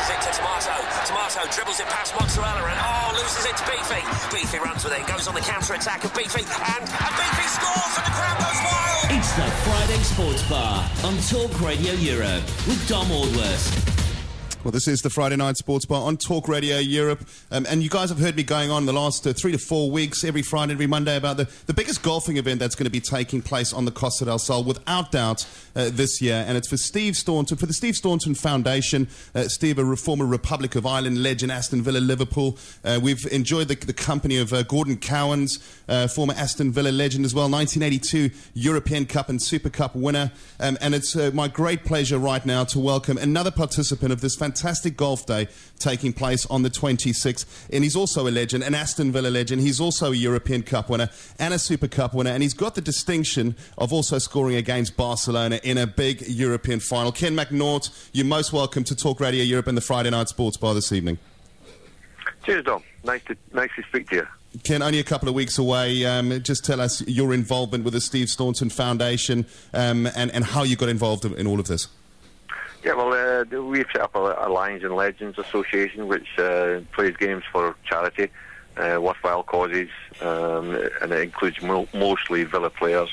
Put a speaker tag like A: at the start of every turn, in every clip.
A: passes it to Tomato. Tomato dribbles it past Mozzarella and loses it to Beefy. Beefy runs with it, goes on the counter-attack of Beefy, and Beefy scores and the crowd goes wild!
B: It's the Friday Sports Bar on Talk Radio Europe with Dom Aldworth.
C: Well, this is the Friday Night Sports Bar on Talk Radio Europe. And you guys have heard me going on the last 3 to 4 weeks, every Friday, every Monday, about the biggest golfing event that's going to be taking place on the Costa del Sol, without doubt, this year. And it's for Steve Staunton, for the Steve Staunton Foundation. Steve, a former Republic of Ireland legend, Aston Villa, Liverpool. We've enjoyed the company of Gordon Cowans, former Aston Villa legend as well, 1982 European Cup and Super Cup winner. And it's my great pleasure right now to welcome another participant of this fantastic golf day taking place on the 26th. And he's also a legend, an Aston Villa legend. He's also a European Cup winner and a Super Cup winner. And he's got the distinction of also scoring against Barcelona in a big European final. Ken McNaught, you're most welcome to Talk Radio Europe and the Friday Night Sports Bar this evening.
D: Cheers, Dom. Nice to speak to you.
C: Ken, only a couple of weeks away. Just tell us your involvement with the Steve Staunton Foundation and how you got involved in all of this.
D: Yeah, well, we've set up a Lions and Legends Association which plays games for charity, worthwhile causes, and it includes mostly Villa players,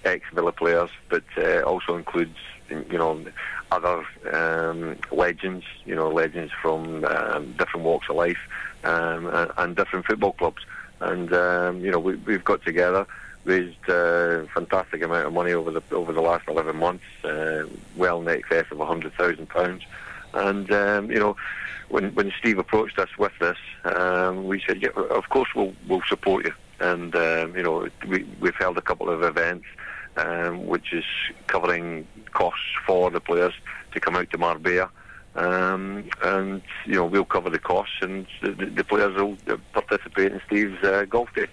D: ex-Villa players, but also includes, other legends, legends from different walks of life and different football clubs. And we've got together, raised a fantastic amount of money over the last 11 months, well in excess of £100,000. And when Steve approached us with this, we said, yeah, of course we'll support you. And we've held a couple of events, which is covering costs for the players to come out to Marbella. And we'll cover the costs, and the players will participate in Steve's golf day.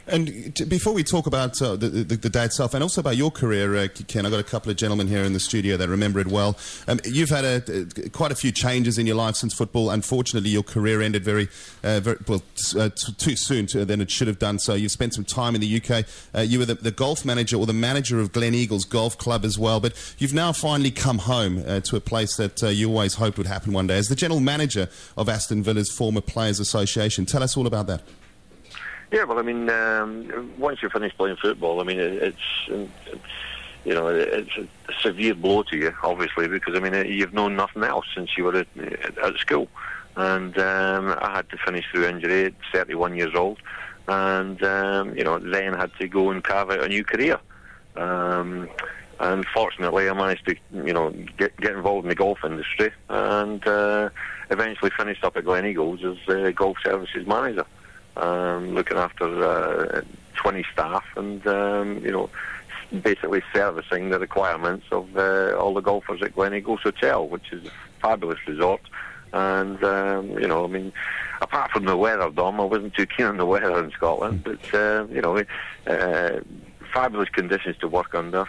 C: And before we talk about the day itself, and also about your career, Ken, I've got a couple of gentlemen here in the studio that remember it well. You've had quite a few changes in your life since football. Unfortunately, your career ended very too soon than it should have done so. You've spent some time in the UK. You were the golf manager or the manager of Glen Eagles Golf Club as well. But you've now finally come home to a place that you always hoped would happen one day. As the general manager of Aston Villa's former Players Association, tell us all about that.
D: Yeah, well, I mean, once you finish playing football, I mean, it's a severe blow to you, obviously, because, I mean, you've known nothing else since you were at school. And I had to finish through injury at 31 years old, and, then had to go and carve out a new career. And fortunately, I managed to, get involved in the golf industry, and eventually finished up at Glen Eagles as golf services manager. Looking after 20 staff and, basically servicing the requirements of all the golfers at Glen Eagles Hotel, which is a fabulous resort. And, apart from the weather, Dom, I wasn't too keen on the weather in Scotland, but, fabulous conditions to work under.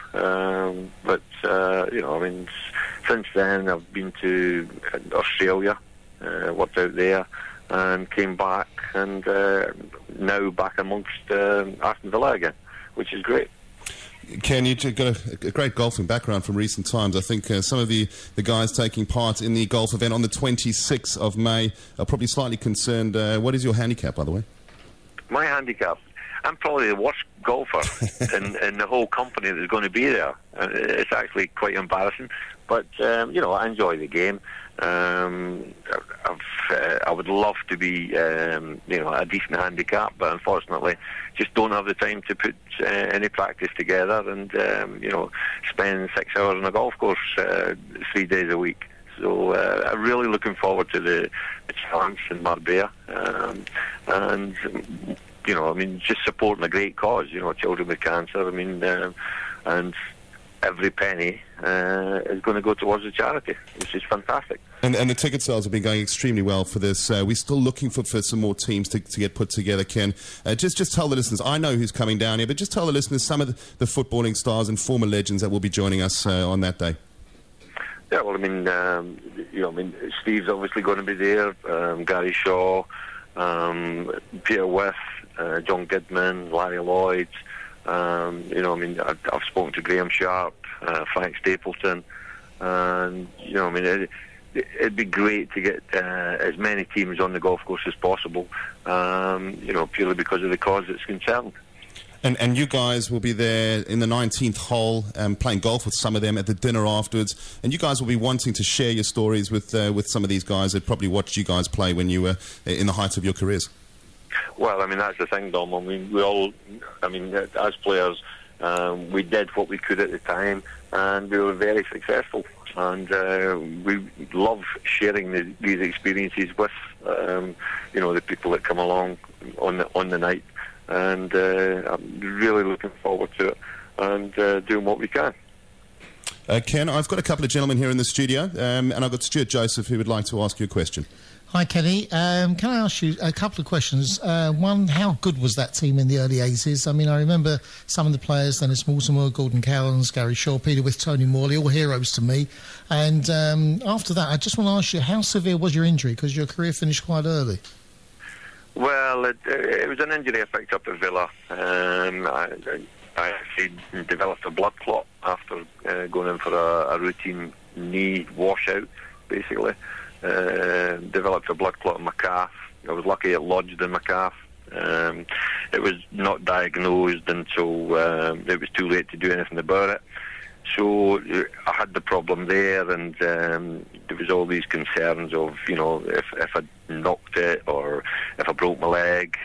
D: Since then I've been to Australia, worked out there, and came back, and now back amongst Aston Villa again, which is great.
C: Ken, you've got a great golfing background from recent times. I think some of the guys taking part in the golf event on the 26th of May are probably slightly concerned. What is your handicap, by the way? My
D: handicap? I'm probably the worst golfer in the whole company that's going to be there. It's actually quite embarrassing, but, I enjoy the game. I would love to be, a decent handicap, but unfortunately, just don't have the time to put any practice together and, spend 6 hours on a golf course 3 days a week. So I'm really looking forward to the challenge in Marbella, and just supporting a great cause. Children with cancer. And every penny is going to go towards the charity, which is fantastic.
C: And the ticket sales have been going extremely well for this. We're still looking for some more teams to get put together, Ken. Just tell the listeners, I know who's coming down here, but just tell the listeners some of the footballing stars and former legends that will be joining us on that day.
D: Yeah, well, Steve's obviously going to be there, Gary Shaw, Peter Wyth, John Goodman, Larry Lloyd. I've spoken to Graham Sharp, Frank Stapleton, and it'd be great to get as many teams on the golf course as possible, purely because of the cause that's concerned.
C: And you guys will be there in the 19th hole, playing golf with some of them at the dinner afterwards. And you guys will be wanting to share your stories with some of these guys that probably watched you guys play when you were in the height of your careers.
D: Well, I mean, that's the thing, Dom. I mean, as players, we did what we could at the time, and we were very successful. And we love sharing these experiences with, the people that come along on the night. And I'm really looking forward to it and doing what we can.
C: Ken, I've got a couple of gentlemen here in the studio, and I've got Stuart Joseph who would like to ask you a question.
E: Hi, Kenny. Can I ask you a couple of questions? One, how good was that team in the early 80s? I mean, I remember some of the players, Dennis Mortimer, Gordon Cowans, Gary Shaw, Peter With, Tony Morley, all heroes to me. And after that, I just want to ask you, how severe was your injury? Because your career finished quite early.
D: Well, it was an injury I picked up at Villa. I actually developed a blood clot after going in for a routine knee washout, basically. Developed a blood clot in my calf. I was lucky it lodged in my calf. It was not diagnosed until it was too late to do anything about it. So I had the problem there, and there was all these concerns of, if I knocked it or if I broke my leg.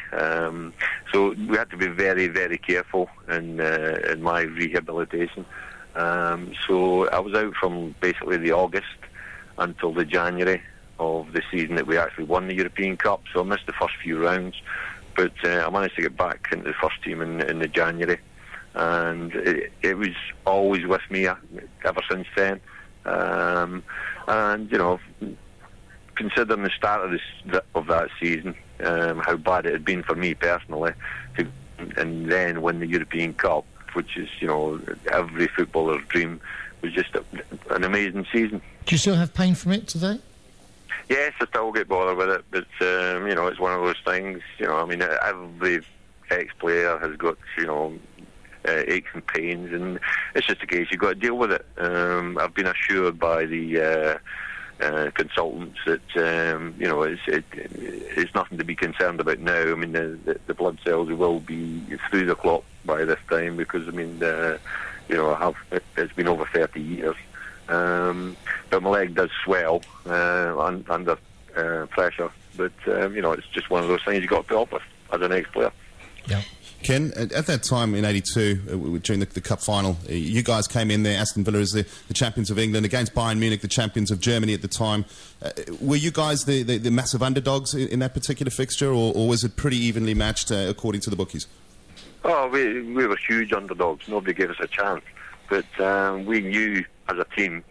D: So we had to be very, very careful in my rehabilitation. So I was out from basically the August until the January of the season that we actually won the European Cup. So I missed the first few rounds, but I managed to get back into the first team in the January. And it was always with me ever since then. And considering the start of that season, how bad it had been for me personally, and then win the European Cup, which is every footballer's dream, was just an amazing season.
E: Do you still have pain from it today?
D: Yes, I still get bothered with it, but it's one of those things. Every ex-player has got aches and pains, and it's just a case you've got to deal with it. I've been assured by the consultants that it's nothing to be concerned about now. I mean, the blood cells will be through the clot by this time, because it's been over 30 years. But my leg does swell under pressure. But it's just one of those things you've got to put up with as an ex-player.
E: Yeah.
C: Ken, at that time in '82, during the cup final, you guys came in there, Aston Villa as the champions of England, against Bayern Munich, the champions of Germany at the time. Were you guys the massive underdogs in that particular fixture, or was it pretty evenly matched according to the bookies?
D: Oh, we were huge underdogs. Nobody gave us a chance. But we knew as a team,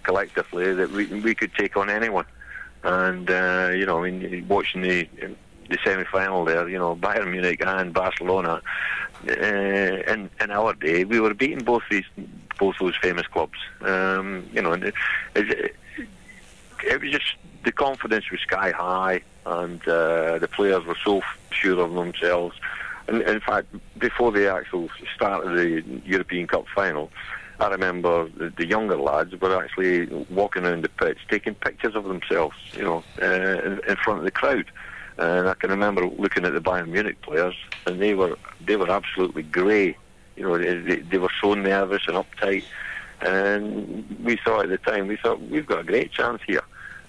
D: collectively, that we could take on anyone. And, watching the semi-final there, Bayern Munich and Barcelona, in our day, we were beating both those famous clubs. It was just, the confidence was sky high, and the players were so sure of themselves. And in fact, before the actual start of the European Cup final, I remember the younger lads were actually walking around the pitch, taking pictures of themselves, in front of the crowd. And I can remember looking at the Bayern Munich players, and they were absolutely grey. They were so nervous and uptight. And we thought at the time, we've got a great chance here.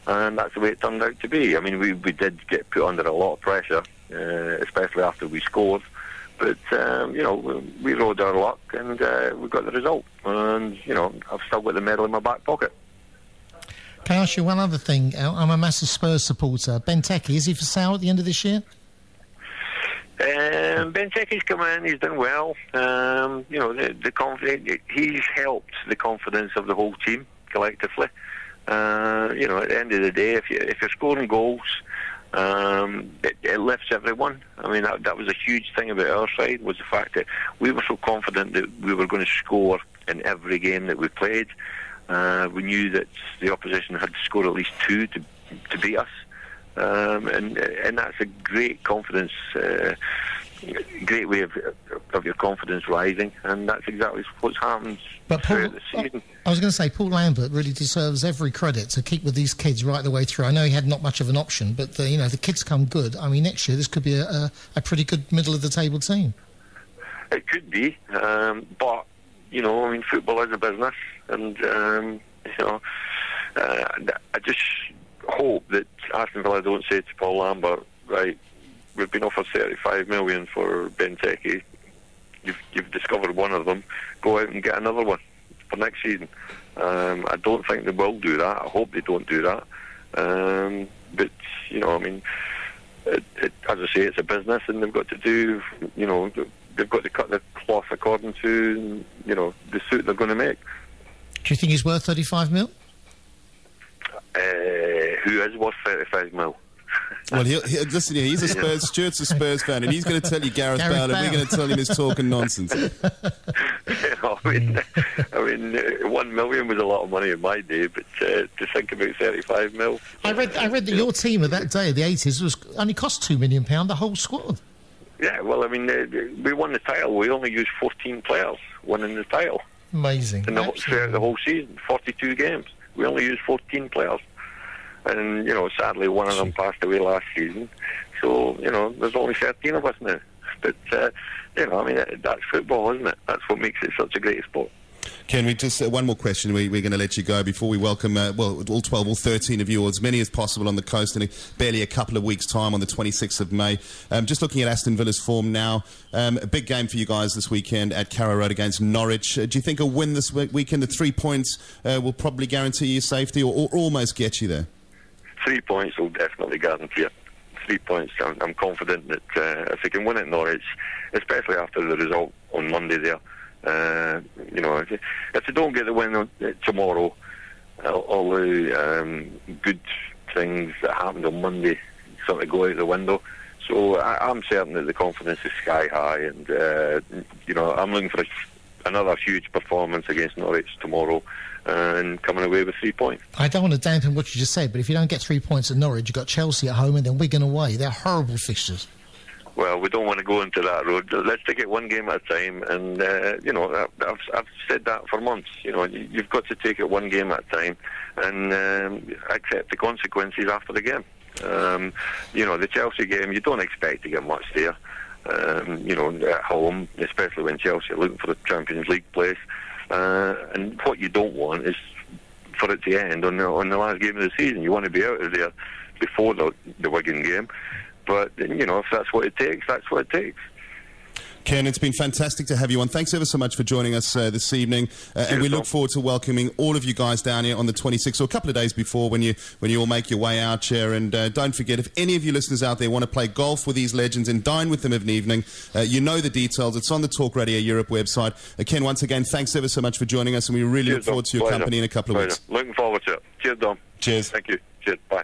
D: And that's the way it turned out to be. I mean, we did get put under a lot of pressure, especially after we scored. But, we rode our luck, and we got the result. And, I've still got the medal in my back pocket.
E: Can I ask you one other thing? I'm a massive Spurs supporter. Benteke, is he for sale at the end of this year?
D: Benteke's come in, he's done well. The confidence, he's helped the confidence of the whole team collectively. At the end of the day, if you're scoring goals, it lifts everyone. I mean, that was a huge thing about our side, was the fact that we were so confident that we were going to score in every game that we played. We knew that the opposition had to score at least 2 to beat us, and that's a great confidence, great way of of your confidence rising, and that's exactly what's happened
E: But Paul,
D: throughout the season.
E: I was going to say, Paul Lambert really deserves every credit to keep with these kids right the way through. I know he had not much of an option, but the kids come good. I mean, next year this could be a pretty good middle of the table team.
D: It could be, but I mean, football is a business, and I just hope that Aston Villa don't say to Paul Lambert, right, we've been offered 35 million for Benteke. You've discovered one of them. Go out and get another one for next season. I don't think they will do that. I hope they don't do that. But I mean, as I say, it's a business, and they've got to do. They've got to cut the cloth according to the suit they're going to make.
E: Do you think he's worth 35 mil?
D: Who is worth 35 mil?
C: Well, listen here, he's a Spurs, Stuart's a Spurs fan, and he's going to tell you Gareth Bale, and we're going to tell him he's talking nonsense.
D: I mean, 1 million was a lot of money in my day, but to think about 35 mil...
E: I read that your team of that day, the 80s, only cost £2 million, the whole squad.
D: Yeah, well, I mean, we won the title. We only used 14 players winning the title.
E: Amazing.
D: Throughout the whole season, 42 games. We only used 14 players. And, sadly, one of them passed away last season. So, there's only 13 of us now. But, I mean, that's football, isn't it? That's what makes it such a great sport.
C: Ken, we just one more question. We're going to let you go before we welcome all 12, all 13 of you, or as many as possible on the coast in barely a couple of weeks' time on the 26th of May. Just looking at Aston Villa's form now, a big game for you guys this weekend at Carrow Road against Norwich. Do you think a win this weekend, the 3 points, will probably guarantee you safety or almost get you there? 3
D: points will definitely guarantee it. 3 points. I'm confident that if they can win at Norwich, especially after the result on Monday there, if they don't get the win tomorrow, all the good things that happened on Monday sort of go out the window. So I'm certain that the confidence is sky high, and I'm looking for another huge performance against Norwich tomorrow and coming away with 3 points.
E: I don't want to dampen what you just said, but if you don't get 3 points at Norwich, you've got Chelsea at home and then Wigan away. They're horrible fixtures.
D: Well, we don't want to go into that road. Let's take it one game at a time, and I've said that for months. You've got to take it one game at a time and accept the consequences after the game. The Chelsea game, you don't expect to get much there. At home, especially when Chelsea are looking for the Champions League place. And what you don't want is for it to end on the last game of the season. You want to be out of there before the Wigan game. But, if that's what it takes, that's what it takes.
C: Ken, it's been fantastic to have you on. Thanks ever so much for joining us this evening. And we look forward to welcoming all of you guys down here on the 26th, or a couple of days before, when you all make your way out here. And don't forget, if any of you listeners out there want to play golf with these legends and dine with them of an evening, you know the details. It's on the Talk Radio Europe website. Ken, once again, thanks ever so much for joining us, and we really look forward to your company in a couple of weeks.
D: Looking forward to it. Cheers, Dom.
C: Cheers.
D: Thank you. Cheers. Bye.